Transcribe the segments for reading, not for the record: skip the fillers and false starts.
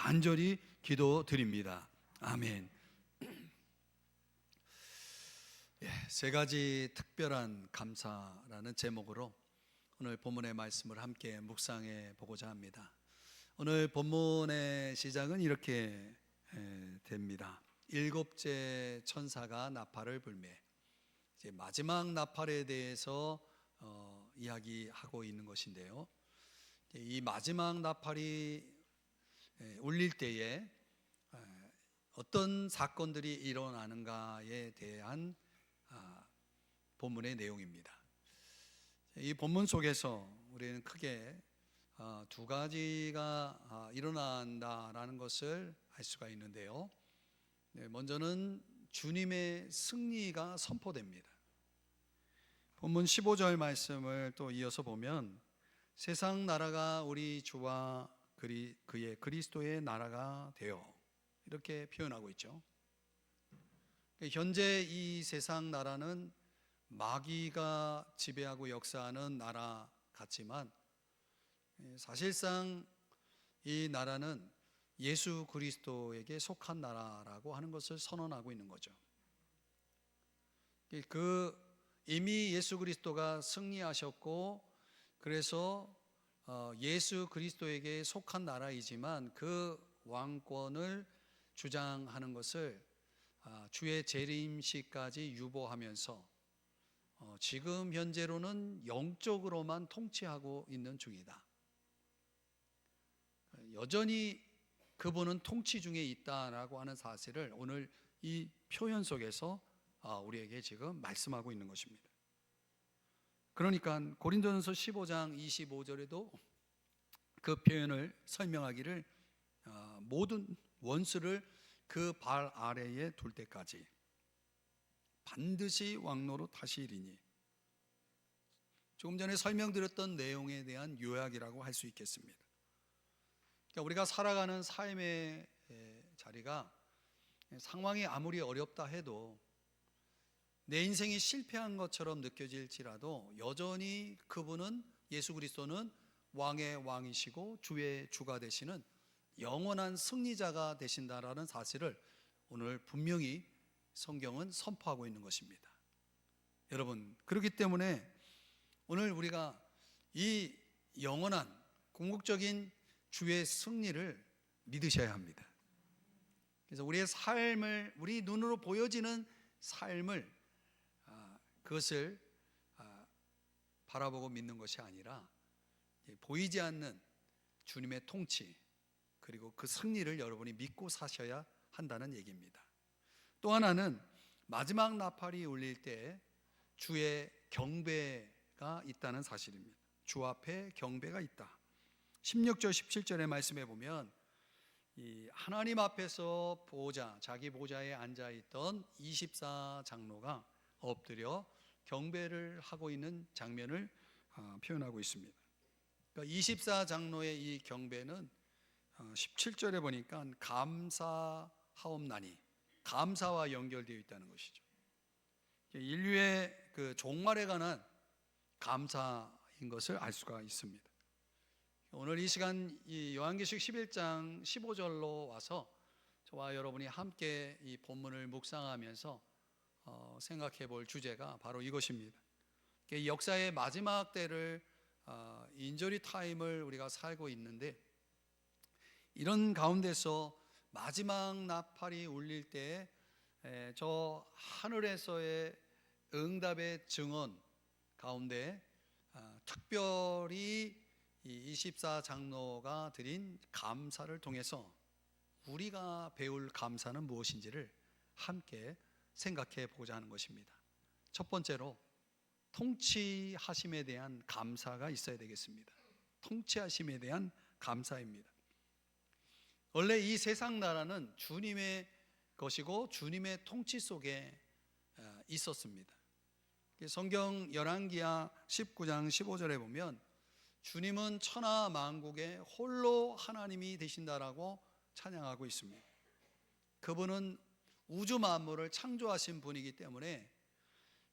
간절히 기도드립니다. 아멘. 세 가지 특별한 감사라는 제목으로 오늘 본문의 말씀을 함께 묵상해 보고자 합니다. 오늘 본문의 시작은 이렇게 됩니다. 일곱째 천사가 나팔을 불매. 이제 마지막 나팔에 대해서 이야기하고 있는 것인데요. 이 마지막 나팔이 울릴 때에 어떤 사건들이 일어나는가에 대한 본문의 내용입니다. 이 본문 속에서 우리는 크게 두 가지가 일어난다라는 것을 알 수가 있는데요. 먼저는 주님의 승리가 선포됩니다. 본문 15절 말씀을 또 이어서 보면 세상 나라가 우리 주와 그의 그리스도의 나라가 되어 이렇게 표현하고 있죠. 현재 이 세상 나라는 마귀가 지배하고 역사하는 나라 같지만 사실상 이 나라는 예수 그리스도에게 속한 나라라고 하는 것을 선언하고 있는 거죠. 이미 예수 그리스도가 승리하셨고 그래서 예수 그리스도에게 속한 나라이지만 그 왕권을 주장하는 것을 주의 재림시까지 유보하면서 지금 현재로는 영적으로만 통치하고 있는 중이다. 여전히 그분은 통치 중에 있다라고 하는 사실을 오늘 이 표현 속에서 우리에게 지금 말씀하고 있는 것입니다. 그러니까 고린도전서 15장 25절에도 그 표현을 설명하기를 모든 원수를 그 발 아래에 둘 때까지 반드시 왕노로 다시리니, 조금 전에 설명드렸던 내용에 대한 요약이라고 할 수 있겠습니다. 그러니까 우리가 살아가는 삶의 자리가 상황이 아무리 어렵다 해도 내 인생이 실패한 것처럼 느껴질지라도 여전히 그분은, 예수 그리스도는 왕의 왕이시고 주의 주가 되시는 영원한 승리자가 되신다라는 사실을 오늘 분명히 성경은 선포하고 있는 것입니다. 여러분, 그렇기 때문에 오늘 우리가 이 영원한 궁극적인 주의 승리를 믿으셔야 합니다. 그래서 우리의 삶을, 우리 눈으로 보여지는 삶을 그것을 바라보고 믿는 것이 아니라 보이지 않는 주님의 통치 그리고 그 승리를 여러분이 믿고 사셔야 한다는 얘기입니다. 또 하나는 마지막 나팔이 울릴 때 주의 경배가 있다는 사실입니다. 주 앞에 경배가 있다. 16절 17절의 말씀에 보면 이 하나님 앞에서 자기 보좌에 앉아있던 24장로가 엎드려 경배를 하고 있는 장면을 표현하고 있습니다. 그러니까 24장로의 이 경배는 17절에 보니까 감사하옵나니, 감사와 연결되어 있다는 것이죠. 인류의 그 종말에 관한 감사인 것을 알 수가 있습니다. 오늘 이 시간 이 요한계시록 11장 15절로 와서 저와 여러분이 함께 이 본문을 묵상하면서 생각해 볼 주제가 바로 이것입니다. 역사의 마지막 때를 인저리 타임을 우리가 살고 있는데, 이런 가운데서 마지막 나팔이 울릴 때 저 하늘에서의 응답의 증언 가운데 특별히 이 24장로가 드린 감사를 통해서 우리가 배울 감사는 무엇인지를 함께 생각해 보고자 하는 것입니다. 첫 번째로 통치하심에 대한 감사가 있어야 되겠습니다. 통치하심에 대한 감사입니다. 원래 이 세상 나라는 주님의 것이고 주님의 통치 속에 있었습니다. 성경 열왕기하 19장 15절에 보면 주님은 천하 만국의 홀로 하나님이 되신다라고 찬양하고 있습니다. 그분은 우주 만물을 창조하신 분이기 때문에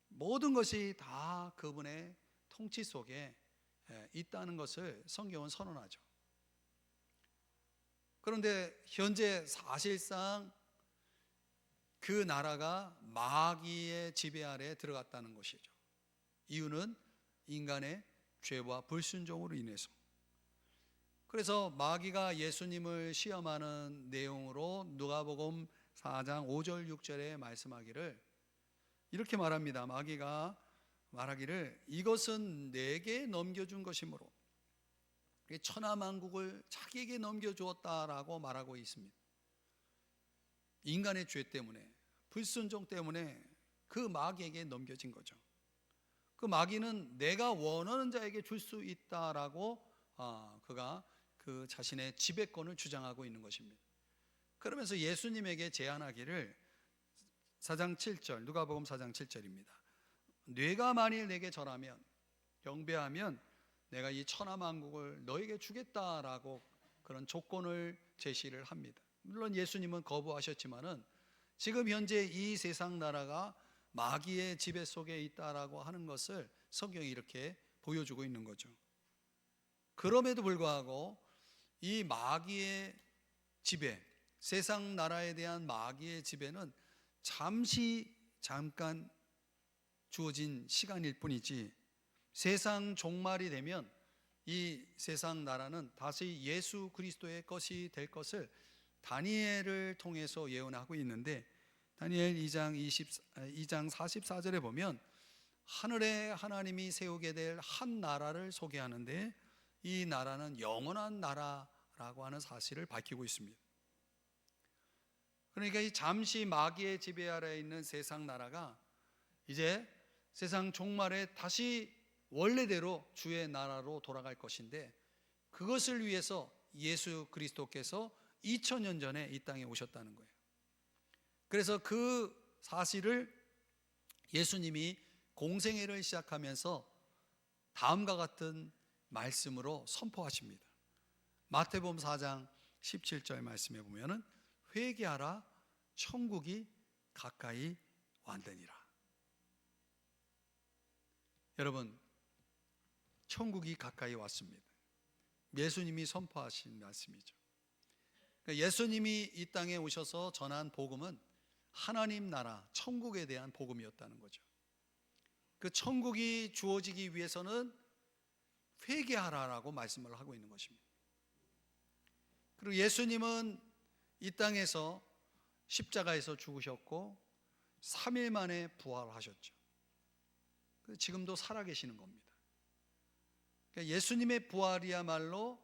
모든 것이 다 그분의 통치 속에 있다는 것을 성경은 선언하죠. 그런데 현재 사실상 그 나라가 마귀의 지배 아래에 들어갔다는 것이죠. 이유는 인간의 죄와 불순종으로 인해서. 그래서 마귀가 예수님을 시험하는 내용으로 누가복음 4장 5절 6절에 말씀하기를 이렇게 말합니다. 마귀가 말하기를 이것은 내게 넘겨준 것이므로 천하만국을 자기에게 넘겨주었다라고 말하고 있습니다. 인간의 죄 때문에, 불순종 때문에 그 마귀에게 넘겨진 거죠. 그 마귀는 내가 원하는 자에게 줄 수 있다라고 그가 그 자신의 지배권을 주장하고 있는 것입니다. 그러면서 예수님에게 제안하기를 4장 7절, 누가복음 4장 7절입니다. 뇌가 만일 내게 절하면, 경배하면 내가 이 천하만국을 너에게 주겠다라고 그런 조건을 제시를 합니다. 물론 예수님은 거부하셨지만은 지금 현재 이 세상 나라가 마귀의 지배 속에 있다라고 하는 것을 성경이 이렇게 보여주고 있는 거죠. 그럼에도 불구하고 이 마귀의 지배, 세상 나라에 대한 마귀의 지배는 잠깐 주어진 시간일 뿐이지 세상 종말이 되면 이 세상 나라는 다시 예수 그리스도의 것이 될 것을 다니엘을 통해서 예언하고 있는데, 다니엘 2장 44절에 보면 하늘에 하나님이 세우게 될 한 나라를 소개하는데 이 나라는 영원한 나라라고 하는 사실을 밝히고 있습니다. 그러니까 이 잠시 마귀의 지배 아래에 있는 세상 나라가 이제 세상 종말에 다시 원래대로 주의 나라로 돌아갈 것인데, 그것을 위해서 예수 그리스도께서 2000년 전에 이 땅에 오셨다는 거예요. 그래서 그 사실을 예수님이 공생애를 시작하면서 다음과 같은 말씀으로 선포하십니다. 마태복음 4장 17절 말씀에 보면은 회개하라, 천국이 가까이 왔느니라. 여러분, 천국이 가까이 왔습니다. 예수님이 선포하신 말씀이죠. 그러니까 예수님이 이 땅에 오셔서 전한 복음은 하나님 나라, 천국에 대한 복음이었다는 거죠. 그 천국이 주어지기 위해서는 회개하라라고 말씀을 하고 있는 것입니다. 그리고 예수님은 이 땅에서 십자가에서 죽으셨고 3일 만에 부활하셨죠. 지금도 살아계시는 겁니다. 그러니까 예수님의 부활이야말로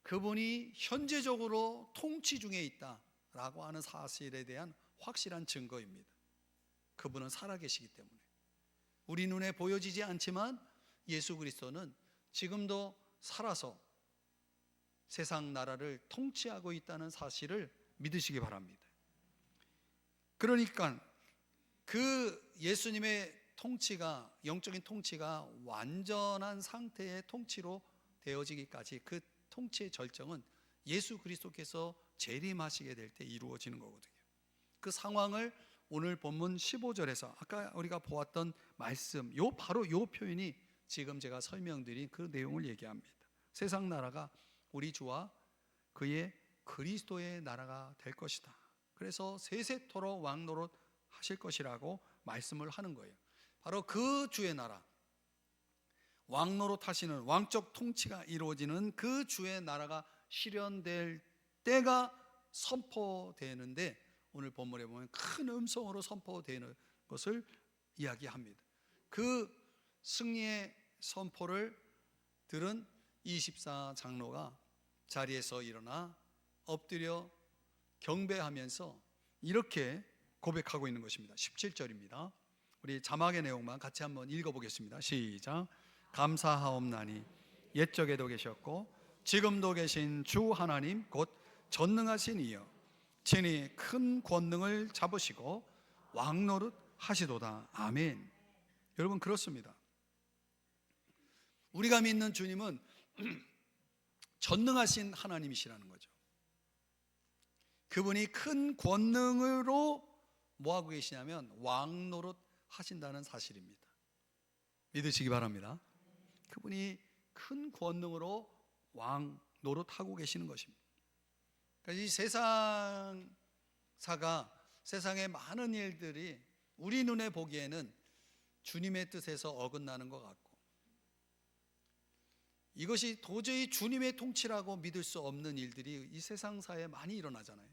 그분이 현재적으로 통치 중에 있다라고 하는 사실에 대한 확실한 증거입니다. 그분은 살아계시기 때문에. 우리 눈에 보여지지 않지만 예수 그리스도는 지금도 살아서 세상 나라를 통치하고 있다는 사실을 믿으시기 바랍니다. 그러니까 그 예수님의 통치가, 영적인 통치가 완전한 상태의 통치로 되어지기까지 그 통치의 절정은 예수 그리스도께서 재림하시게 될 때 이루어지는 거거든요. 그 상황을 오늘 본문 15절에서 아까 우리가 보았던 말씀, 바로 요 표현이 지금 제가 설명드린 그 내용을 얘기합니다. 세상 나라가 우리 주와 그의 그리스도의 나라가 될 것이다. 그래서 세세토록 왕노릇 하실 것이라고 말씀을 하는 거예요. 바로 그 주의 나라, 왕노릇 하시는 왕적 통치가 이루어지는 그 주의 나라가 실현될 때가 선포되는데, 오늘 본문에 보면 큰 음성으로 선포되는 것을 이야기합니다. 그 승리의 선포를 들은 24 장로가 자리에서 일어나 엎드려 경배하면서 이렇게 고백하고 있는 것입니다. 17절입니다. 우리 자막의 내용만 같이 한번 읽어보겠습니다. 시작. 감사하옵나니 옛적에도 계셨고 지금도 계신 주 하나님 곧 전능하신 이여 친히 큰 권능을 잡으시고 왕노릇 하시도다. 아멘. 여러분, 그렇습니다. 우리가 믿는 주님은 전능하신 하나님이시라는 거죠. 그분이 큰 권능으로 뭐하고 계시냐면 왕노릇 하신다는 사실입니다. 믿으시기 바랍니다. 그분이 큰 권능으로 왕 노릇하고 계시는 것입니다. 이 세상사가 세상의 많은 일들이 우리 눈에 보기에는 주님의 뜻에서 어긋나는 것 같고, 이것이 도저히 주님의 통치라고 믿을 수 없는 일들이 이 세상사에 많이 일어나잖아요.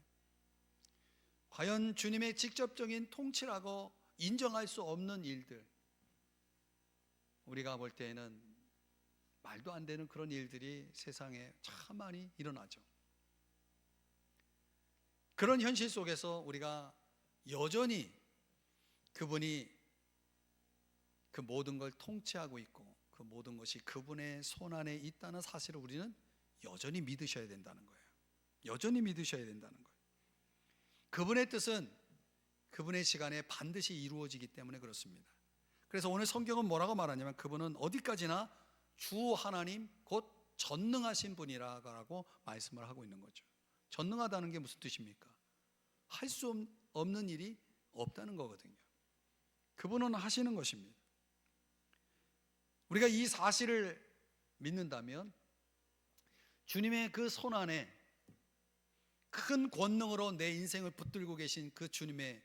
과연 주님의 직접적인 통치라고 인정할 수 없는 일들, 우리가 볼 때에는 말도 안 되는 그런 일들이 세상에 참 많이 일어나죠. 그런 현실 속에서 우리가 여전히 그분이 그 모든 걸 통치하고 있고 그 모든 것이 그분의 손안에 있다는 사실을 우리는 여전히 믿으셔야 된다는 거예요. 여전히 믿으셔야 된다는 거예요. 그분의 뜻은 그분의 시간에 반드시 이루어지기 때문에 그렇습니다. 그래서 오늘 성경은 뭐라고 말하냐면, 그분은 어디까지나 주 하나님 곧 전능하신 분이라고 말씀을 하고 있는 거죠. 전능하다는 게 무슨 뜻입니까? 할 수 없는 일이 없다는 거거든요. 그분은 하시는 것입니다. 우리가 이 사실을 믿는다면 주님의 그 손안에 큰 권능으로 내 인생을 붙들고 계신 그 주님의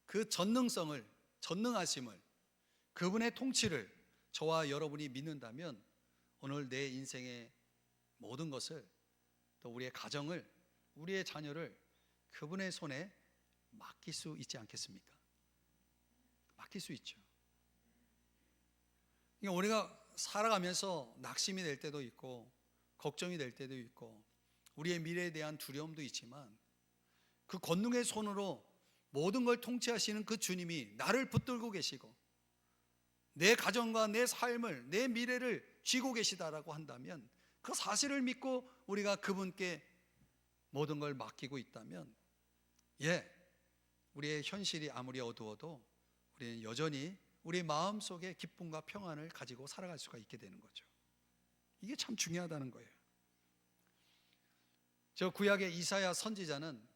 그 전능하심을, 그분의 통치를 저와 여러분이 믿는다면 오늘 내 인생의 모든 것을, 또 우리의 가정을, 우리의 자녀를 그분의 손에 맡길 수 있지 않겠습니까? 맡길 수 있죠. 그러니까 우리가 살아가면서 낙심이 될 때도 있고 걱정이 될 때도 있고 우리의 미래에 대한 두려움도 있지만, 그 권능의 손으로 모든 걸 통치하시는 그 주님이 나를 붙들고 계시고 내 가정과 내 삶을, 내 미래를 쥐고 계시다라고 한다면, 그 사실을 믿고 우리가 그분께 모든 걸 맡기고 있다면, 우리의 현실이 아무리 어두워도 우리는 여전히 우리 마음속에 기쁨과 평안을 가지고 살아갈 수가 있게 되는 거죠. 이게 참 중요하다는 거예요. 저 구약의 이사야 선지자는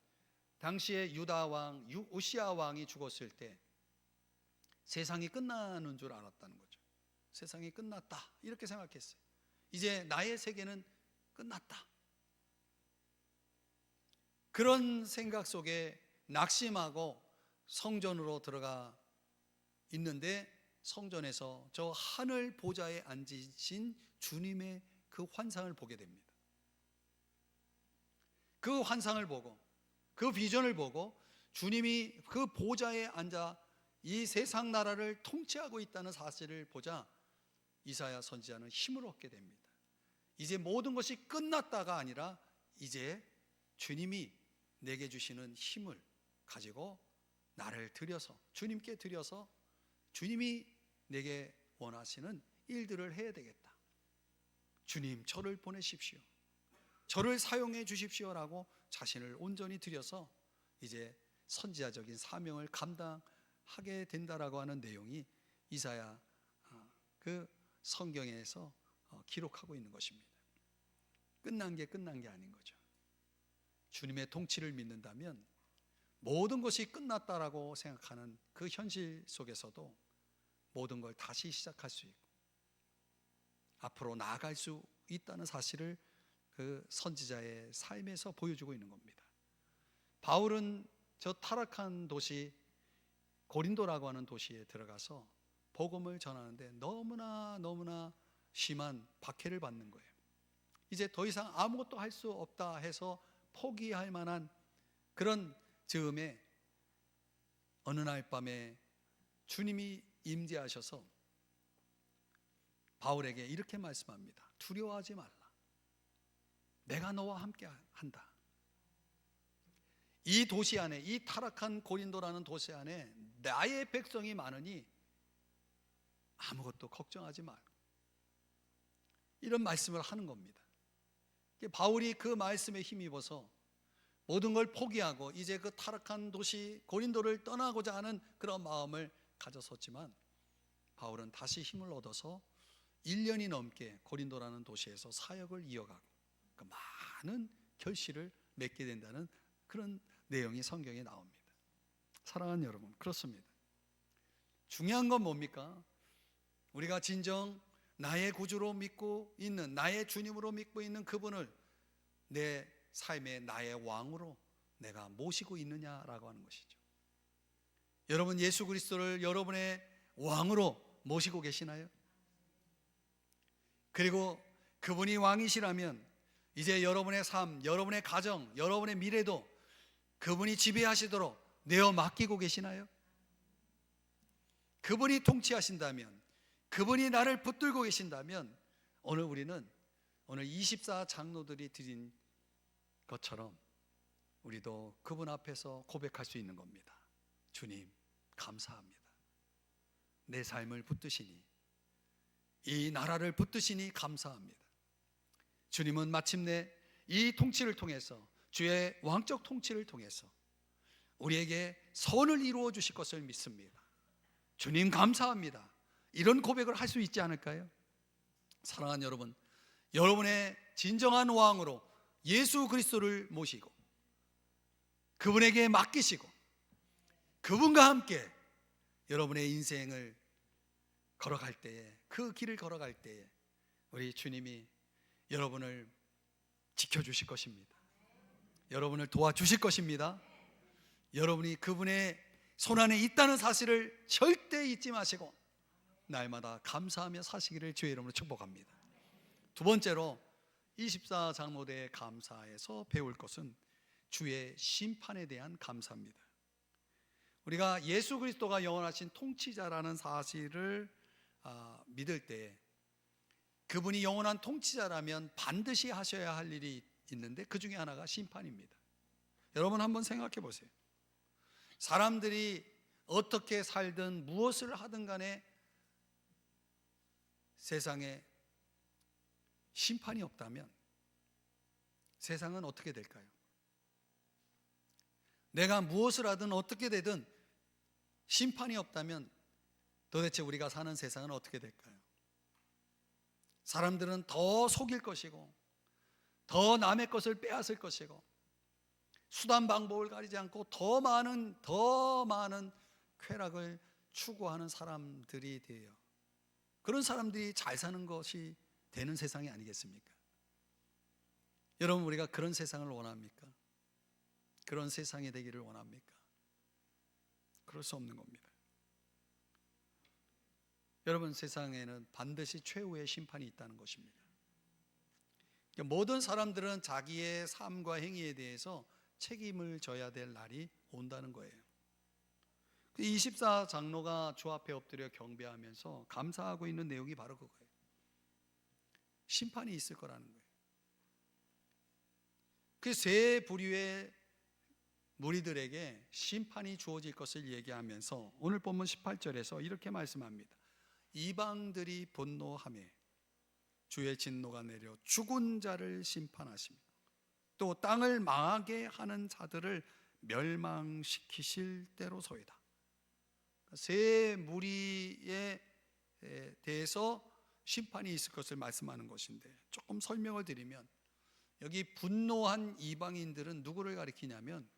당시에 유다 왕 우시야 왕이 죽었을 때 세상이 끝나는 줄 알았다는 거죠. 세상이 끝났다 이렇게 생각했어요. 이제 나의 세계는 끝났다. 그런 생각 속에 낙심하고 성전으로 들어가 있는데, 성전에서 저 하늘 보좌에 앉으신 주님의 그 환상을 보게 됩니다. 그 환상을 보고, 그 비전을 보고 주님이 그 보좌에 앉아 이 세상 나라를 통치하고 있다는 사실을 보자 이사야 선지자는 힘을 얻게 됩니다. 이제 모든 것이 끝났다가 아니라 이제 주님이 내게 주시는 힘을 가지고 나를 드려서, 주님께 드려서 주님이 내게 원하시는 일들을 해야 되겠다. 주님, 저를 보내십시오. 저를 사용해 주십시오라고 자신을 온전히 드려서 이제 선지자적인 사명을 감당하게 된다라고 하는 내용이 이사야 그 성경에서 기록하고 있는 것입니다. 끝난 게 아닌 거죠. 주님의 통치를 믿는다면 모든 것이 끝났다라고 생각하는 그 현실 속에서도 모든 걸 다시 시작할 수 있고 앞으로 나아갈 수 있다는 사실을 그 선지자의 삶에서 보여주고 있는 겁니다. 바울은 저 타락한 도시 고린도라고 하는 도시에 들어가서 복음을 전하는데 너무나 심한 박해를 받는 거예요. 이제 더 이상 아무것도 할 수 없다 해서 포기할 만한 그런 즈음에 어느 날 밤에 주님이 임재하셔서 바울에게 이렇게 말씀합니다. 두려워하지 말라. 내가 너와 함께 한다. 이 도시 안에, 이 타락한 고린도라는 도시 안에 나의 백성이 많으니 아무것도 걱정하지 말고, 이런 말씀을 하는 겁니다. 바울이 그 말씀에 힘입어서 모든 걸 포기하고 이제 그 타락한 도시 고린도를 떠나고자 하는 그런 마음을 가졌었지만, 바울은 다시 힘을 얻어서 1년이 넘게 고린도라는 도시에서 사역을 이어가고 그 많은 결실을 맺게 된다는 그런 내용이 성경에 나옵니다. 사랑하는 여러분, 그렇습니다. 중요한 건 뭡니까? 우리가 진정 나의 구주로 믿고 있는, 나의 주님으로 믿고 있는 그분을 내 삶의 나의 왕으로 내가 모시고 있느냐라고 하는 것이죠. 여러분, 예수 그리스도를 여러분의 왕으로 모시고 계시나요? 그리고 그분이 왕이시라면 이제 여러분의 삶, 여러분의 가정, 여러분의 미래도 그분이 지배하시도록 내어 맡기고 계시나요? 그분이 통치하신다면, 그분이 나를 붙들고 계신다면, 오늘 우리는 오늘 24 장로들이 드린 것처럼 우리도 그분 앞에서 고백할 수 있는 겁니다. 주님, 감사합니다. 내 삶을 붙드시니, 이 나라를 붙드시니 감사합니다. 주님은 마침내 이 통치를 통해서, 주의 왕적 통치를 통해서 우리에게 선을 이루어 주실 것을 믿습니다. 주님 감사합니다. 이런 고백을 할 수 있지 않을까요? 사랑하는 여러분, 여러분의 진정한 왕으로 예수 그리스도를 모시고 그분에게 맡기시고 그분과 함께 여러분의 인생을 걸어갈 때에, 그 길을 걸어갈 때에 우리 주님이 여러분을 지켜주실 것입니다. 여러분을 도와주실 것입니다. 여러분이 그분의 손안에 있다는 사실을 절대 잊지 마시고 날마다 감사하며 사시기를 주의 이름으로 축복합니다. 두 번째로 24 장로대의 감사에서 배울 것은 주의 심판에 대한 감사입니다. 우리가 예수 그리스도가 영원하신 통치자라는 사실을 믿을 때, 그분이 영원한 통치자라면 반드시 하셔야 할 일이 있는데 그 중에 하나가 심판입니다. 여러분 한번 생각해 보세요. 사람들이 어떻게 살든 무엇을 하든 간에 세상에 심판이 없다면 세상은 어떻게 될까요? 내가 무엇을 하든 어떻게 되든 심판이 없다면 도대체 우리가 사는 세상은 어떻게 될까요? 사람들은 더 속일 것이고 더 남의 것을 빼앗을 것이고 수단 방법을 가리지 않고 더 많은 쾌락을 추구하는 사람들이 돼요. 그런 사람들이 잘 사는 것이 되는 세상이 아니겠습니까? 여러분, 우리가 그런 세상을 원합니까? 그런 세상이 되기를 원합니까? 그럴 수 없는 겁니다. 여러분, 세상에는 반드시 최후의 심판이 있다는 것입니다. 모든 사람들은 자기의 삶과 행위에 대해서 책임을 져야 될 날이 온다는 거예요. 24 장로가 주 앞에 엎드려 경배하면서 감사하고 있는 내용이 바로 그거예요. 심판이 있을 거라는 거예요. 그 세 부류의 무리들에게 심판이 주어질 것을 얘기하면서 오늘 본문 18절에서 이렇게 말씀합니다. 이방들이 분노하며 주의 진노가 내려 죽은 자를 심판하시며 또 땅을 망하게 하는 자들을 멸망시키실 때로소이다. 세 무리에 대해서 심판이 있을 것을 말씀하는 것인데, 조금 설명을 드리면 여기 분노한 이방인들은 누구를 가리키냐면,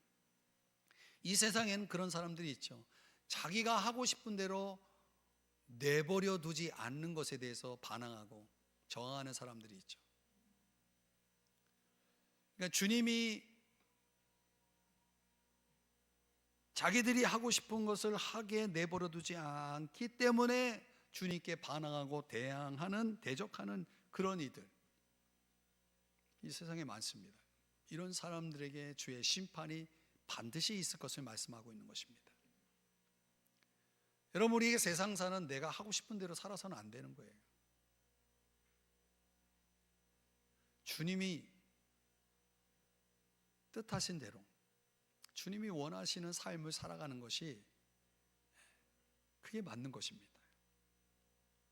이 세상에는 그런 사람들이 있죠. 자기가 하고 싶은 대로 내버려 두지 않는 것에 대해서 반항하고 저항하는 사람들이 있죠. 그러니까 주님이 자기들이 하고 싶은 것을 하게 내버려 두지 않기 때문에 주님께 반항하고 대적하는 그런 이들, 이 세상에 많습니다. 이런 사람들에게 주의 심판이 반드시 있을 것을 말씀하고 있는 것입니다. 여러분, 우리에게 세상 사는 내가 하고 싶은 대로 살아서는 안 되는 거예요. 주님이 뜻하신 대로, 주님이 원하시는 삶을 살아가는 것이 그게 맞는 것입니다.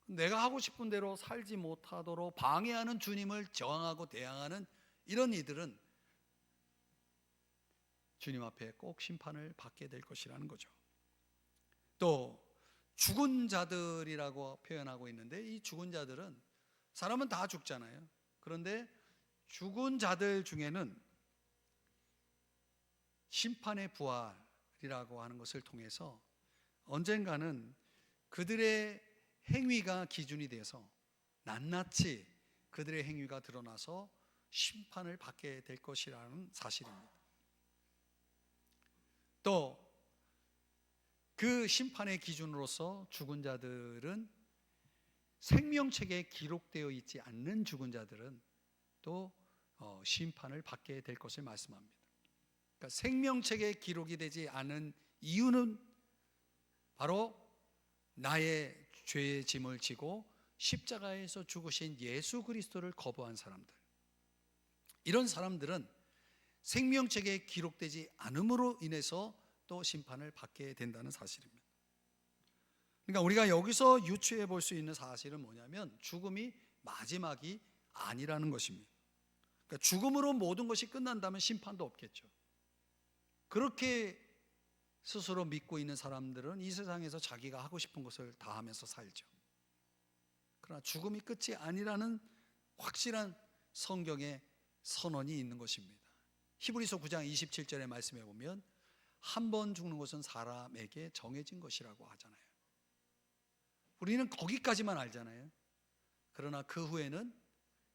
내가 하고 싶은 대로 살지 못하도록 방해하는 주님을 저항하고 대항하는 이런 이들은 주님 앞에 꼭 심판을 받게 될 것이라는 거죠. 또 죽은 자들이라고 표현하고 있는데, 이 죽은 자들은, 사람은 다 죽잖아요. 그런데 죽은 자들 중에는 심판의 부활이라고 하는 것을 통해서 언젠가는 그들의 행위가 기준이 돼서 낱낱이 그들의 행위가 드러나서 심판을 받게 될 것이라는 사실입니다. 또 그 심판의 기준으로서 죽은 자들은, 생명책에 기록되어 있지 않는 죽은 자들은 또 심판을 받게 될 것을 말씀합니다. 그러니까 생명책에 기록이 되지 않은 이유는 바로 나의 죄의 짐을 지고 십자가에서 죽으신 예수 그리스도를 거부한 사람들, 이런 사람들은 생명책에 기록되지 않음으로 인해서 또 심판을 받게 된다는 사실입니다. 그러니까 우리가 여기서 유추해 볼 수 있는 사실은 뭐냐면, 죽음이 마지막이 아니라는 것입니다. 그러니까 죽음으로 모든 것이 끝난다면 심판도 없겠죠. 그렇게 스스로 믿고 있는 사람들은 이 세상에서 자기가 하고 싶은 것을 다 하면서 살죠. 그러나 죽음이 끝이 아니라는 확실한 성경의 선언이 있는 것입니다. 히브리서 9장 27절의 말씀에 보면 한 번 죽는 것은 사람에게 정해진 것이라고 하잖아요. 우리는 거기까지만 알잖아요. 그러나 그 후에는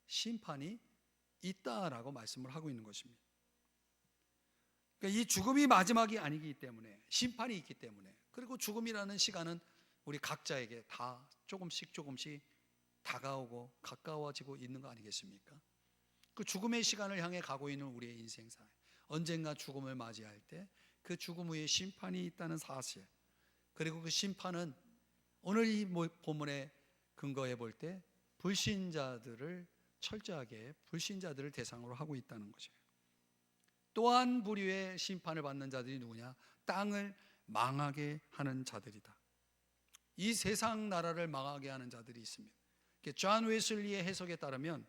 심판이 있다라고 말씀을 하고 있는 것입니다. 그러니까 이 죽음이 마지막이 아니기 때문에, 심판이 있기 때문에, 그리고 죽음이라는 시간은 우리 각자에게 다 조금씩 다가오고 가까워지고 있는 거 아니겠습니까? 그 죽음의 시간을 향해 가고 있는 우리의 인생사에 언젠가 죽음을 맞이할 때 그 죽음 후에 심판이 있다는 사실, 그리고 그 심판은 오늘 이 본문에 근거해 볼 때 불신자들을, 철저하게 불신자들을 대상으로 하고 있다는 거죠. 또한 부류의 심판을 받는 자들이 누구냐? 땅을 망하게 하는 자들이다. 이 세상 나라를 망하게 하는 자들이 있습니다. 존 웨슬리의 해석에 따르면,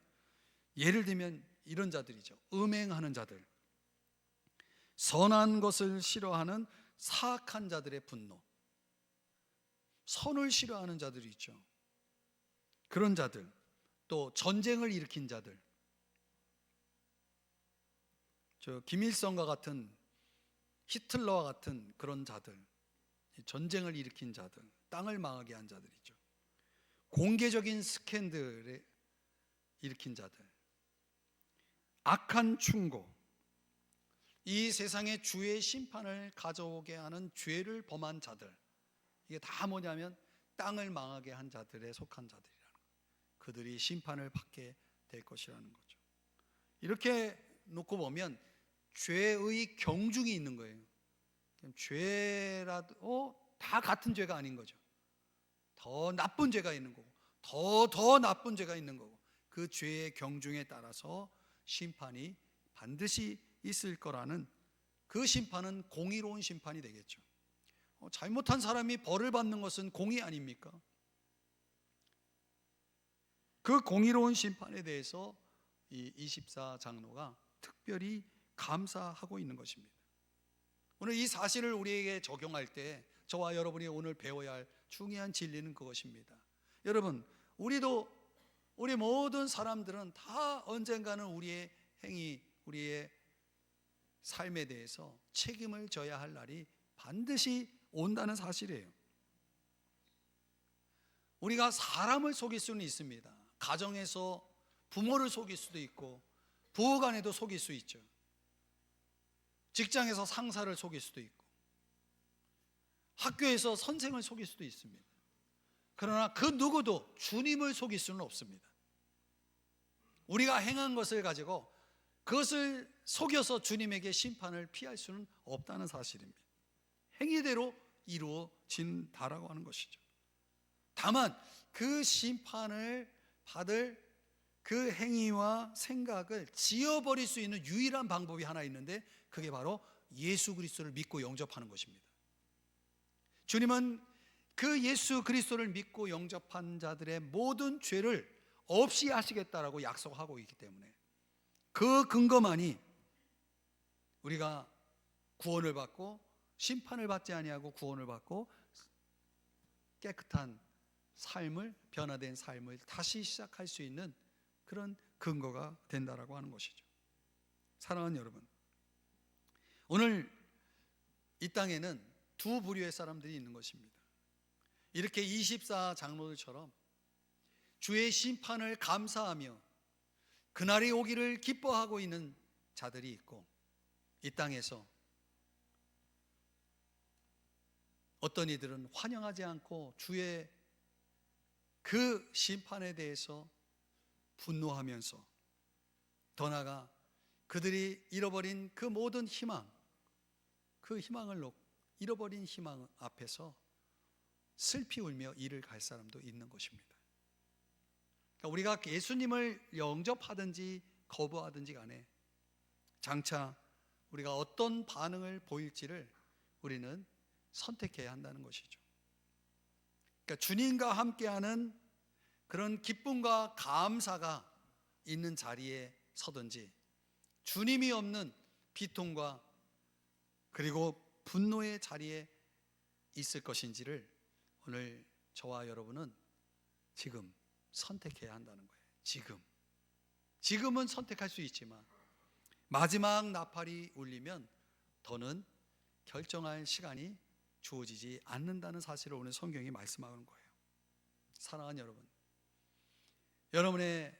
예를 들면 이런 자들이죠. 음행하는 자들, 선한 것을 싫어하는 사악한 자들의 분노, 선을 싫어하는 자들이 있죠. 그런 자들, 또 전쟁을 일으킨 자들, 김일성과 같은, 히틀러와 같은 그런 자들, 전쟁을 일으킨 자들, 땅을 망하게 한 자들이죠. 공개적인 스캔들을 일으킨 자들, 악한 충고, 이 세상에 주의 심판을 가져오게 하는 죄를 범한 자들, 이게 다 뭐냐면 땅을 망하게 한 자들에 속한 자들이라는 거예요. 그들이 심판을 받게 될 것이라는 거죠. 이렇게 놓고 보면 죄의 경중이 있는 거예요. 죄라도 다 같은 죄가 아닌 거죠. 더 나쁜 죄가 있는 거고, 더 나쁜 죄가 있는 거고, 그 죄의 경중에 따라서 심판이 반드시 있을 거라는, 그 심판은 공의로운 심판이 되겠죠. 잘못한 사람이 벌을 받는 것은 공의 아닙니까? 그 공의로운 심판에 대해서 이 24 장로가 특별히 감사하고 있는 것입니다. 오늘 이 사실을 우리에게 적용할 때 저와 여러분이 오늘 배워야 할 중요한 진리는 그것입니다. 여러분, 우리 모든 사람들은 다 언젠가는 우리의 행위, 우리의 삶에 대해서 책임을 져야 할 날이 반드시 온다는 사실이에요. 우리가 사람을 속일 수는 있습니다. 가정에서 부모를 속일 수도 있고, 부부간에도 속일 수 있죠. 직장에서 상사를 속일 수도 있고, 학교에서 선생을 속일 수도 있습니다. 그러나 그 누구도 주님을 속일 수는 없습니다. 우리가 행한 것을 가지고 그것을 속여서 주님에게 심판을 피할 수는 없다는 사실입니다. 행위대로 이루어진다라고 하는 것이죠. 다만 그 심판을 받을 그 행위와 생각을 지워버릴 수 있는 유일한 방법이 하나 있는데, 그게 바로 예수 그리스도를 믿고 영접하는 것입니다. 주님은 그 예수 그리스도를 믿고 영접한 자들의 모든 죄를 없이 하시겠다라고 약속하고 있기 때문에, 그 근거만이 우리가 구원을 받고, 심판을 받지 아니하고 구원을 받고 깨끗한 삶을, 변화된 삶을 다시 시작할 수 있는 그런 근거가 된다라고 하는 것이죠. 사랑하는 여러분, 오늘 이 땅에는 두 부류의 사람들이 있는 것입니다. 이렇게 24 장로들처럼 주의 심판을 감사하며 그날이 오기를 기뻐하고 있는 자들이 있고, 이 땅에서 어떤 이들은 환영하지 않고 주의 그 심판에 대해서 분노하면서, 더 나아가 그들이 잃어버린 그 모든 희망, 그 희망을 잃어버린 희망 앞에서 슬피 울며 이를 갈 사람도 있는 것입니다. 그러니까 우리가 예수님을 영접하든지 거부하든지 간에 장차 우리가 어떤 반응을 보일지를 우리는 선택해야 한다는 것이죠. 그러니까 주님과 함께하는 그런 기쁨과 감사가 있는 자리에 서든지, 주님이 없는 비통과 그리고 분노의 자리에 있을 것인지를 오늘 저와 여러분은 지금 선택해야 한다는 거예요. 지금은 선택할 수 있지만 마지막 나팔이 울리면 더는 결정할 시간이 주어지지 않는다는 사실을 오늘 성경이 말씀하는 거예요. 사랑하는 여러분, 여러분의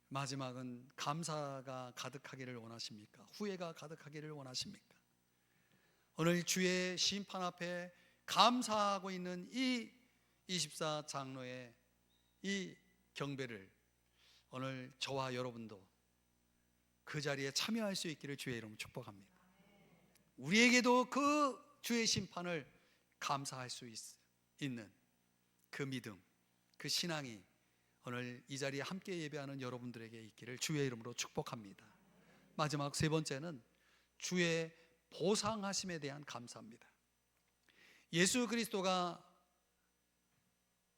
마지막은 감사가 가득하기를 원하십니까? 후회가 가득하기를 원하십니까? 오늘 주의 심판 앞에 감사하고 있는 이 24 장로의 이 경배를 오늘 저와 여러분도 그 자리에 참여할 수 있기를 주의 이름으로 축복합니다. 우리에게도 그 주의 심판을 감사할 수 있는 그 믿음, 그 신앙이 오늘 이 자리에 함께 예배하는 여러분들에게 있기를 주의 이름으로 축복합니다. 마지막 세 번째는 주의 보상하심에 대한 감사입니다. 예수 그리스도가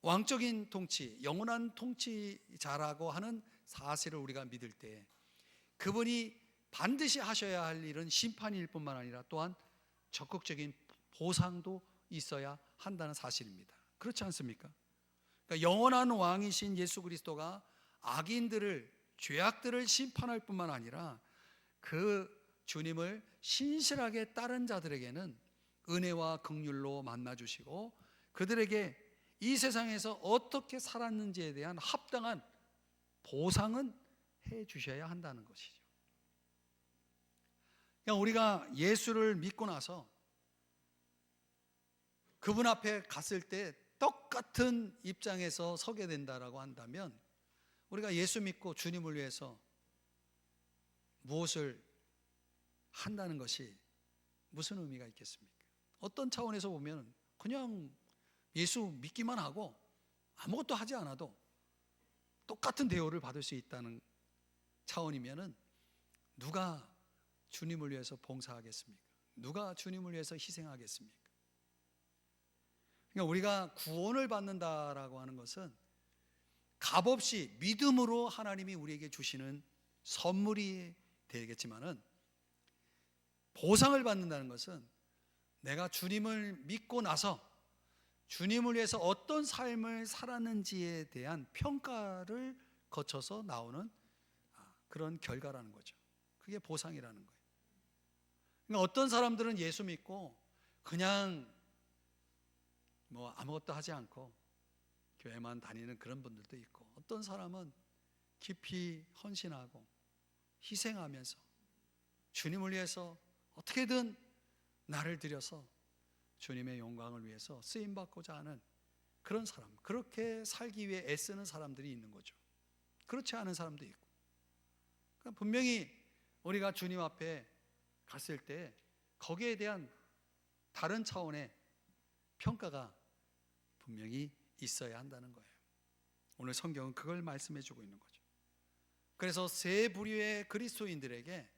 왕적인 통치, 영원한 통치자라고 하는 사실을 우리가 믿을 때 그분이 반드시 하셔야 할 일은 심판일 뿐만 아니라 또한 적극적인 보상도 있어야 한다는 사실입니다. 그렇지 않습니까? 그러니까 영원한 왕이신 예수 그리스도가 악인들을, 죄악들을 심판할 뿐만 아니라 그 주님을 신실하게 따른 자들에게는 은혜와 긍휼로 만나주시고 그들에게 이 세상에서 어떻게 살았는지에 대한 합당한 보상은 해 주셔야 한다는 것이죠. 그러니까 우리가 예수를 믿고 나서 그분 앞에 갔을 때 똑같은 입장에서 서게 된다라고 한다면 우리가 예수 믿고 주님을 위해서 무엇을 한다는 것이 무슨 의미가 있겠습니까? 어떤 차원에서 보면 그냥 예수 믿기만 하고 아무것도 하지 않아도 똑같은 대우를 받을 수 있다는 차원이면은 누가 주님을 위해서 봉사하겠습니까? 누가 주님을 위해서 희생하겠습니까? 그러니까 우리가 구원을 받는다라고 하는 것은 값없이 믿음으로 하나님이 우리에게 주시는 선물이 되겠지만은 보상을 받는다는 것은 내가 주님을 믿고 나서 주님을 위해서 어떤 삶을 살았는지에 대한 평가를 거쳐서 나오는 그런 결과라는 거죠. 그게 보상이라는 거예요. 그러니까 어떤 사람들은 예수 믿고 그냥 아무것도 하지 않고 교회만 다니는 그런 분들도 있고, 어떤 사람은 깊이 헌신하고 희생하면서 주님을 위해서 어떻게든 나를 들여서 주님의 영광을 위해서 쓰임받고자 하는 그런 사람, 그렇게 살기 위해 애쓰는 사람들이 있는 거죠. 그렇지 않은 사람도 있고. 그러니까 분명히 우리가 주님 앞에 갔을 때 거기에 대한 다른 차원의 평가가 분명히 있어야 한다는 거예요. 오늘 성경은 그걸 말씀해 주고 있는 거죠. 그래서 세 부류의 그리스도인들에게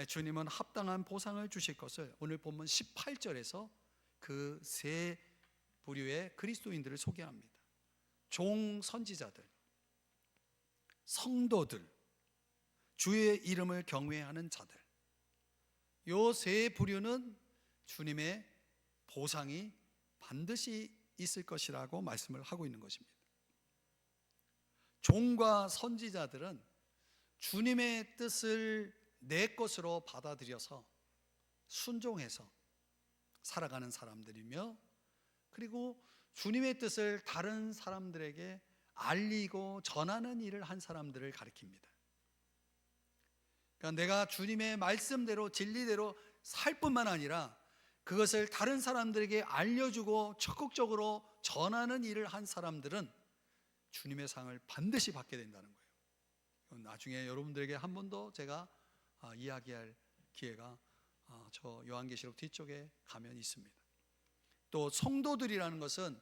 주님은 합당한 보상을 주실 것을 오늘 본문 18절에서 그 세 부류의 그리스도인들을 소개합니다. 종 선지자들, 성도들, 주의 이름을 경외하는 자들, 요 세 부류는 주님의 보상이 반드시 있을 것이라고 말씀을 하고 있는 것입니다. 종과 선지자들은 주님의 뜻을 내 것으로 받아들여서 순종해서 살아가는 사람들이며, 그리고 주님의 뜻을 다른 사람들에게 알리고 전하는 일을 한 사람들을 가리킵니다. 그러니까 내가 주님의 말씀대로 진리대로 살 뿐만 아니라 그것을 다른 사람들에게 알려주고 적극적으로 전하는 일을 한 사람들은 주님의 상을 반드시 받게 된다는 거예요. 나중에 여러분들에게 한 번 더 제가 이야기할 기회가 저 요한계시록 뒤쪽에 가면 있습니다. 또 성도들이라는 것은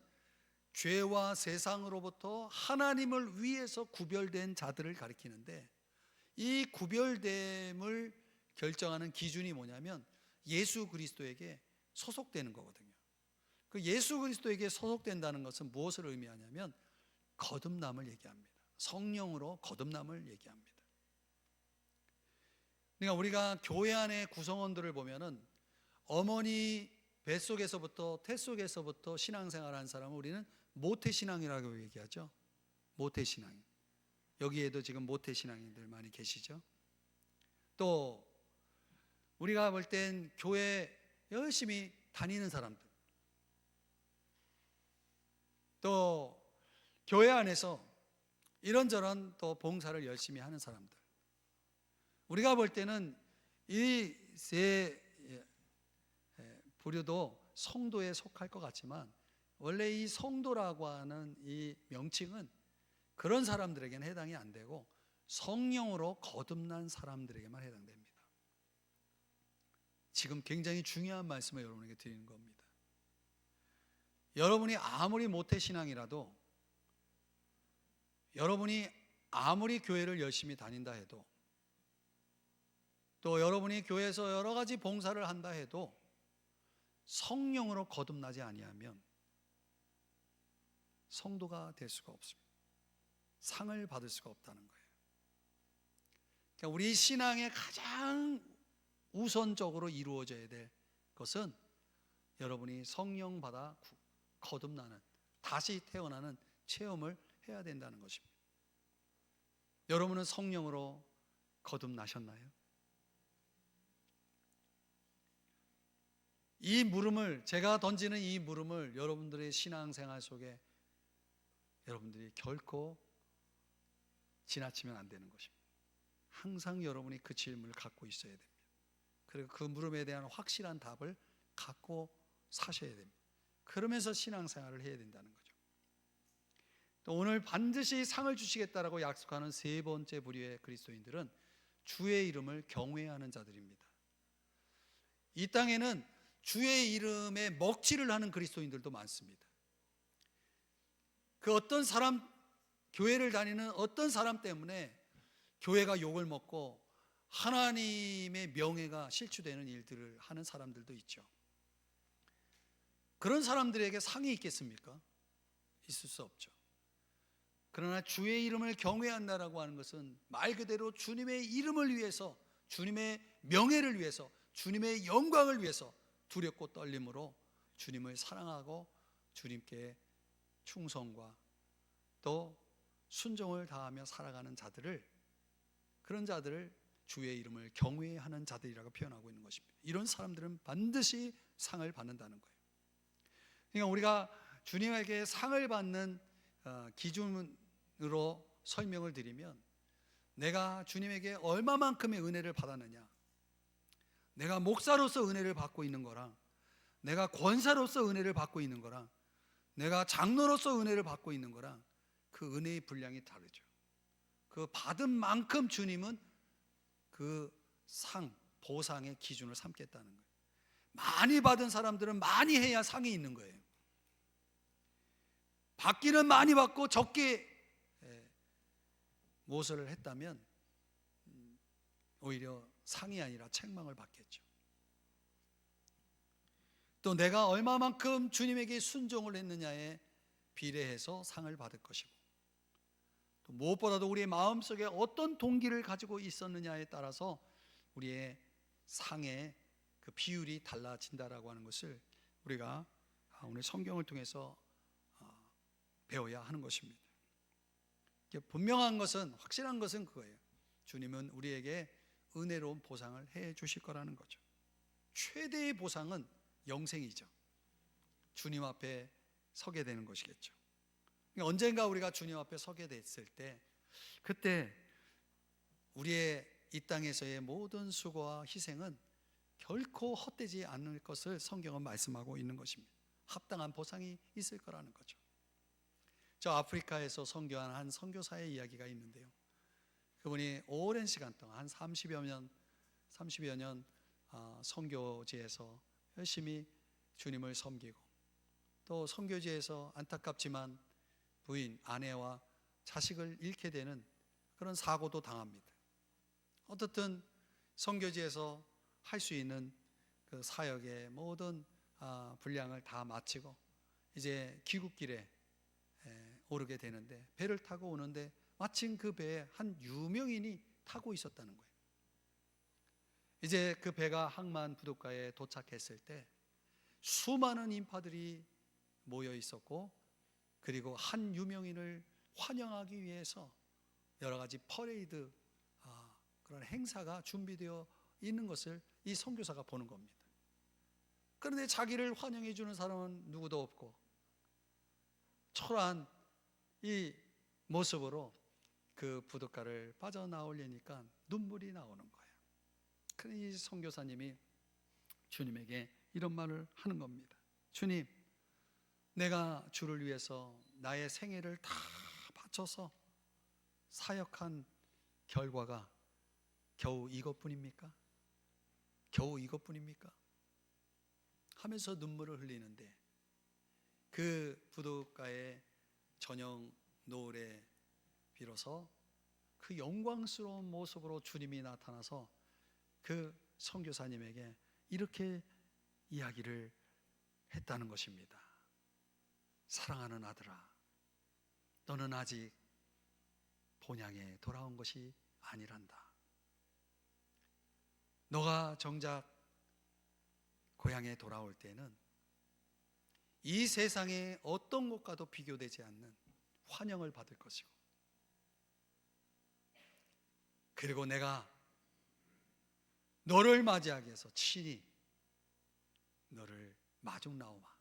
죄와 세상으로부터 하나님을 위해서 구별된 자들을 가리키는데, 이 구별됨을 결정하는 기준이 뭐냐면 예수 그리스도에게 소속되는 거거든요. 그 예수 그리스도에게 소속된다는 것은 무엇을 의미하냐면 거듭남을 얘기합니다. 성령으로 거듭남을 얘기합니다. 그러니까 우리가 교회 안의 구성원들을 보면은 어머니 뱃속에서부터 태속에서부터 신앙생활한 사람을 우리는 모태신앙이라고 얘기하죠. 모태신앙. 여기에도 지금 모태신앙인들 많이 계시죠. 또 우리가 볼 땐 교회 열심히 다니는 사람들, 또 교회 안에서 이런저런 또 봉사를 열심히 하는 사람들, 우리가 볼 때는 이 세 부류도 성도에 속할 것 같지만 원래 이 성도라고 하는 이 명칭은 그런 사람들에게는 해당이 안 되고 성령으로 거듭난 사람들에게만 해당됩니다. 지금 굉장히 중요한 말씀을 여러분에게 드리는 겁니다. 여러분이 아무리 모태신앙이라도, 여러분이 아무리 교회를 열심히 다닌다 해도, 또 여러분이 교회에서 여러 가지 봉사를 한다 해도 성령으로 거듭나지 아니하면 성도가 될 수가 없습니다. 상을 받을 수가 없다는 거예요. 그러니까 우리 신앙의 가장 우선적으로 이루어져야 될 것은 여러분이 성령 받아 거듭나는, 다시 태어나는 체험을 해야 된다는 것입니다. 여러분은 성령으로 거듭나셨나요? 이 물음을, 제가 던지는 이 물음을 여러분들의 신앙생활 속에 여러분들이 결코 지나치면 안 되는 것입니다. 항상 여러분이 그 질문을 갖고 있어야 됩니다. 그리고 그 물음에 대한 확실한 답을 갖고 사셔야 됩니다. 그러면서 신앙생활을 해야 된다는 거죠. 또 오늘 반드시 상을 주시겠다라고 약속하는 세 번째 부류의 그리스도인들은 주의 이름을 경외하는 자들입니다. 이 땅에는 주의 이름에 먹칠을 하는 그리스도인들도 많습니다. 그 어떤 사람, 교회를 다니는 어떤 사람 때문에 교회가 욕을 먹고 하나님의 명예가 실추되는 일들을 하는 사람들도 있죠. 그런 사람들에게 상이 있겠습니까? 있을 수 없죠. 그러나 주의 이름을 경외한다라고 하는 것은 말 그대로 주님의 이름을 위해서, 주님의 명예를 위해서, 주님의 영광을 위해서 두렵고 떨림으로 주님을 사랑하고 주님께 충성과 또 순종을 다하며 살아가는 자들을, 그런 자들을 주의 이름을 경외하는 자들이라고 표현하고 있는 것입니다. 이런 사람들은 반드시 상을 받는다는 거예요. 그러니까 우리가 주님에게 상을 받는 기준으로 설명을 드리면, 내가 주님에게 얼마만큼의 은혜를 받았느냐, 내가 목사로서 은혜를 받고 있는 거랑, 내가 권사로서 은혜를 받고 있는 거랑, 내가 장로로서 은혜를 받고 있는 거랑 그 은혜의 분량이 다르죠. 그 받은 만큼 주님은 그 상, 보상의 기준을 삼겠다는 거예요. 많이 받은 사람들은 많이 해야 상이 있는 거예요. 받기는 많이 받고 적게 모설을 했다면 오히려 상이 아니라 책망을 받겠죠. 또 내가 얼마만큼 주님에게 순종을 했느냐에 비례해서 상을 받을 것이고, 또 무엇보다도 우리의 마음속에 어떤 동기를 가지고 있었느냐에 따라서 우리의 상의 그 비율이 달라진다라고 하는 것을 우리가 오늘 성경을 통해서 배워야 하는 것입니다. 분명한 것은, 확실한 것은 그거예요. 주님은 우리에게 은혜로운 보상을 해 주실 거라는 거죠. 최대의 보상은 영생이죠. 주님 앞에 서게 되는 것이겠죠. 언젠가 우리가 주님 앞에 서게 됐을 때, 그때 우리의 이 땅에서의 모든 수고와 희생은 결코 헛되지 않을 것을 성경은 말씀하고 있는 것입니다. 합당한 보상이 있을 거라는 거죠. 저 아프리카에서 선교한 한 선교사의 이야기가 있는데요, 그분이 오랜 시간 동안 한 30여 년 선교지에서 열심히 주님을 섬기고, 또 선교지에서 안타깝지만 부인, 아내와 자식을 잃게 되는 그런 사고도 당합니다. 어떻든 선교지에서 할 수 있는 그 사역의 모든 분량을 다 마치고 이제 귀국길에 오르게 되는데, 배를 타고 오는데 마침 그 배에 한 유명인이 타고 있었다는 거예요. 이제 그 배가 항만 부둣가에 도착했을 때 수많은 인파들이 모여 있었고, 그리고 한 유명인을 환영하기 위해서 여러 가지 퍼레이드, 그런 행사가 준비되어 있는 것을 이 선교사가 보는 겁니다. 그런데 자기를 환영해 주는 사람은 누구도 없고 초라한 이 모습으로 그 부둣가를 빠져나오려니까 눈물이 나오는 거예요. 그래서 이 선교사님이 주님에게 이런 말을 하는 겁니다. 주님, 내가 주를 위해서 나의 생애를 다 바쳐서 사역한 결과가 겨우 이것뿐입니까? 겨우 이것뿐입니까? 하면서 눈물을 흘리는데, 그 부둣가의 저녁 노을에 비로소 그 영광스러운 모습으로 주님이 나타나서 그 선교사님에게 이렇게 이야기를 했다는 것입니다. 사랑하는 아들아, 너는 아직 본향에 돌아온 것이 아니란다. 너가 정작 고향에 돌아올 때는 이 세상의 어떤 것과도 비교되지 않는 환영을 받을 것이고, 그리고 내가 너를 맞이하기 위해서 친히 너를 마중 나오마,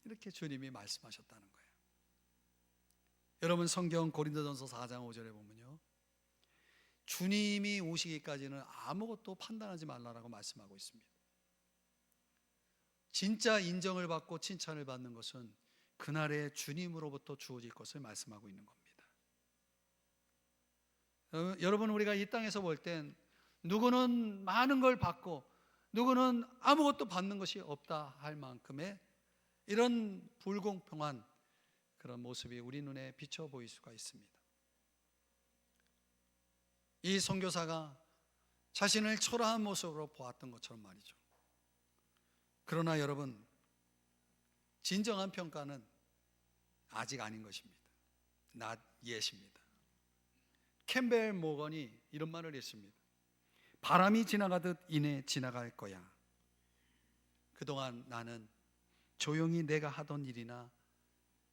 이렇게 주님이 말씀하셨다는 거예요. 여러분, 성경 고린도전서 4장 5절에 보면요, 주님이 오시기까지는 아무것도 판단하지 말라라고 말씀하고 있습니다. 진짜 인정을 받고 칭찬을 받는 것은 그날의 주님으로부터 주어질 것을 말씀하고 있는 겁니다. 여러분, 우리가 이 땅에서 볼 땐 누구는 많은 걸 받고 누구는 아무것도 받는 것이 없다 할 만큼의 이런 불공평한 그런 모습이 우리 눈에 비쳐 보일 수가 있습니다. 이 선교사가 자신을 초라한 모습으로 보았던 것처럼 말이죠. 그러나 여러분, 진정한 평가는 아직 아닌 것입니다. Not yet입니다. 캠벨 모건이 이런 말을 했습니다. 바람이 지나가듯 이내 지나갈 거야. 그동안 나는 조용히 내가 하던 일이나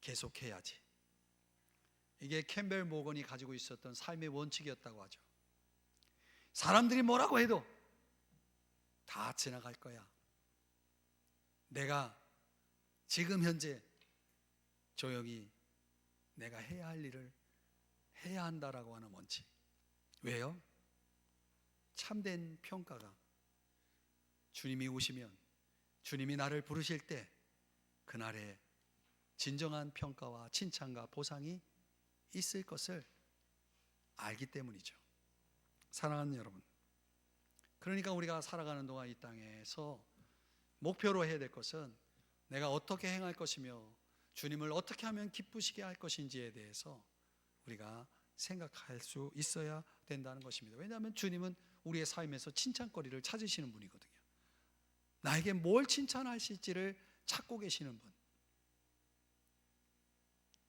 계속해야지. 이게 캠벨 모건이 가지고 있었던 삶의 원칙이었다고 하죠. 사람들이 뭐라고 해도 다 지나갈 거야. 내가 지금 현재 조용히 내가 해야 할 일을 해야 한다라고 하는 원칙. 왜요? 참된 평가가 주님이 오시면, 주님이 나를 부르실 때 그날에 진정한 평가와 칭찬과 보상이 있을 것을 알기 때문이죠. 사랑하는 여러분, 그러니까 우리가 살아가는 동안 이 땅에서 목표로 해야 될 것은 내가 어떻게 행할 것이며 주님을 어떻게 하면 기쁘시게 할 것인지에 대해서 우리가 생각할 수 있어야 된다는 것입니다. 왜냐하면 주님은 우리의 삶에서 칭찬거리를 찾으시는 분이거든요. 나에게 뭘 칭찬하실지를 찾고 계시는 분.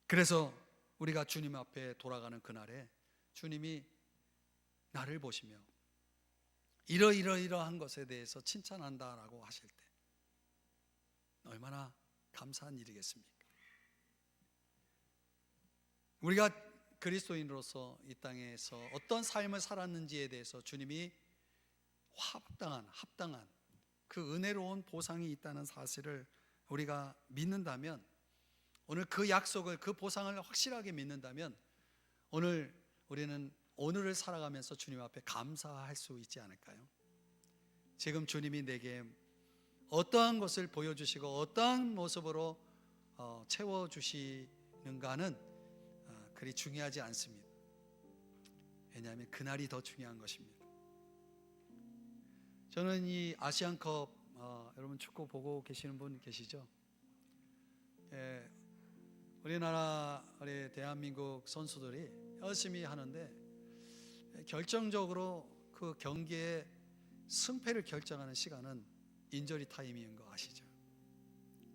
그래서 우리가 주님 앞에 돌아가는 그날에 주님이 나를 보시며 이러이러한 것에 대해서 칭찬한다라고 하실 때 얼마나 감사한 일이겠습니까? 우리가 그리스도인으로서 이 땅에서 어떤 삶을 살았는지에 대해서 주님이 합당한 그 은혜로운 보상이 있다는 사실을 우리가 믿는다면, 오늘 그 약속을, 그 보상을 확실하게 믿는다면, 오늘 우리는 오늘을 살아가면서 주님 앞에 감사할 수 있지 않을까요? 지금 주님이 내게 어떠한 것을 보여주시고 어떠한 모습으로 채워주시는가는 그리 중요하지 않습니다. 왜냐하면 그날이 더 중요한 것입니다. 저는 이 아시안컵 여러분 축구 보고 계시는 분 계시죠? 우리나라 우리 대한민국 선수들이 열심히 하는데 결정적으로 그 경기의 승패를 결정하는 시간은 인저리 타임인 거 아시죠?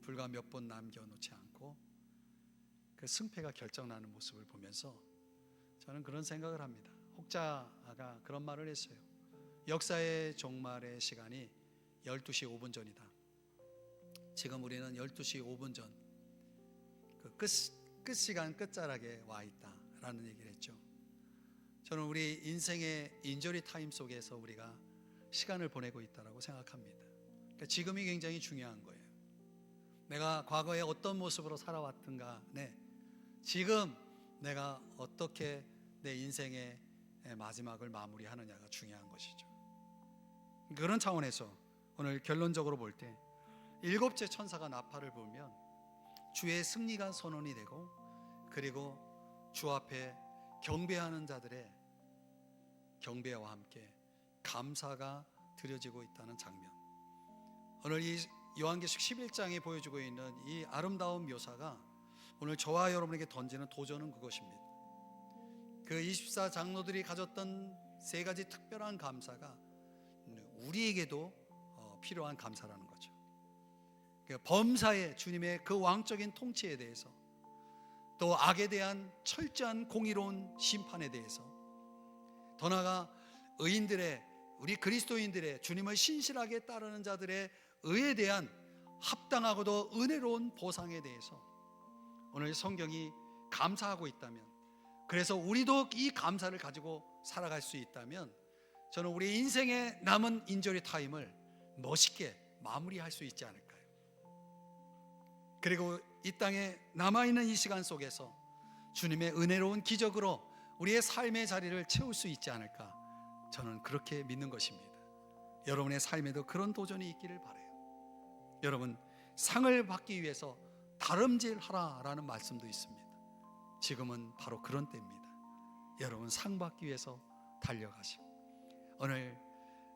불과 몇 분 남겨놓지 않고 그 승패가 결정나는 모습을 보면서 저는 그런 생각을 합니다. 혹자가 그런 말을 했어요. 역사의 종말의 시간이 12시 5분 전이다. 지금 우리는 12시 5분 전 그 끝 시간 끝자락에 와 있다라는 얘기를 했죠. 저는 우리 인생의 인저리 타임 속에서 우리가 시간을 보내고 있다라고 생각합니다. 그러니까 지금이 굉장히 중요한 거예요. 내가 과거에 어떤 모습으로 살아왔든가, 지금 내가 어떻게 내 인생의 마지막을 마무리하느냐가 중요한 것이죠. 그런 차원에서 오늘 결론적으로 볼 때 일곱째 천사가 나팔을 불면 주의 승리가 선언이 되고, 그리고 주 앞에 경배하는 자들의 경배와 함께 감사가 드려지고 있다는 장면, 오늘 이 요한계시록 11장에 보여주고 있는 이 아름다운 묘사가 오늘 저와 여러분에게 던지는 도전은 그것입니다. 그 24장로들이 가졌던 세 가지 특별한 감사가 우리에게도 필요한 감사라는 거죠. 범사의 주님의 그 왕적인 통치에 대해서, 또 악에 대한 철저한 공의로운 심판에 대해서, 더 나아가 의인들의, 우리 그리스도인들의 주님을 신실하게 따르는 자들의 의에 대한 합당하고도 은혜로운 보상에 대해서 오늘 성경이 감사하고 있다면, 그래서 우리도 이 감사를 가지고 살아갈 수 있다면 저는 우리 인생의 남은 인저리 타임을 멋있게 마무리할 수 있지 않을까요? 그리고 이 땅에 남아있는 이 시간 속에서 주님의 은혜로운 기적으로 우리의 삶의 자리를 채울 수 있지 않을까, 저는 그렇게 믿는 것입니다. 여러분의 삶에도 그런 도전이 있기를 바라요. 여러분, 상을 받기 위해서 다름질하라라는 말씀도 있습니다. 지금은 바로 그런 때입니다. 여러분, 상 받기 위해서 달려가시고 오늘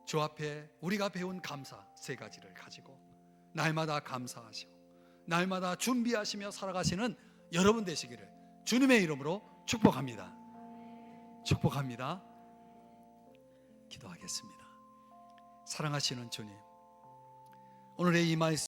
주 앞에 우리가 배운 감사 세 가지를 가지고 날마다 감사하시고 날마다 준비하시며 살아가시는 여러분 되시기를 주님의 이름으로 축복합니다. 축복합니다. 기도하겠습니다. 사랑하시는 주님, 오늘의 이 말씀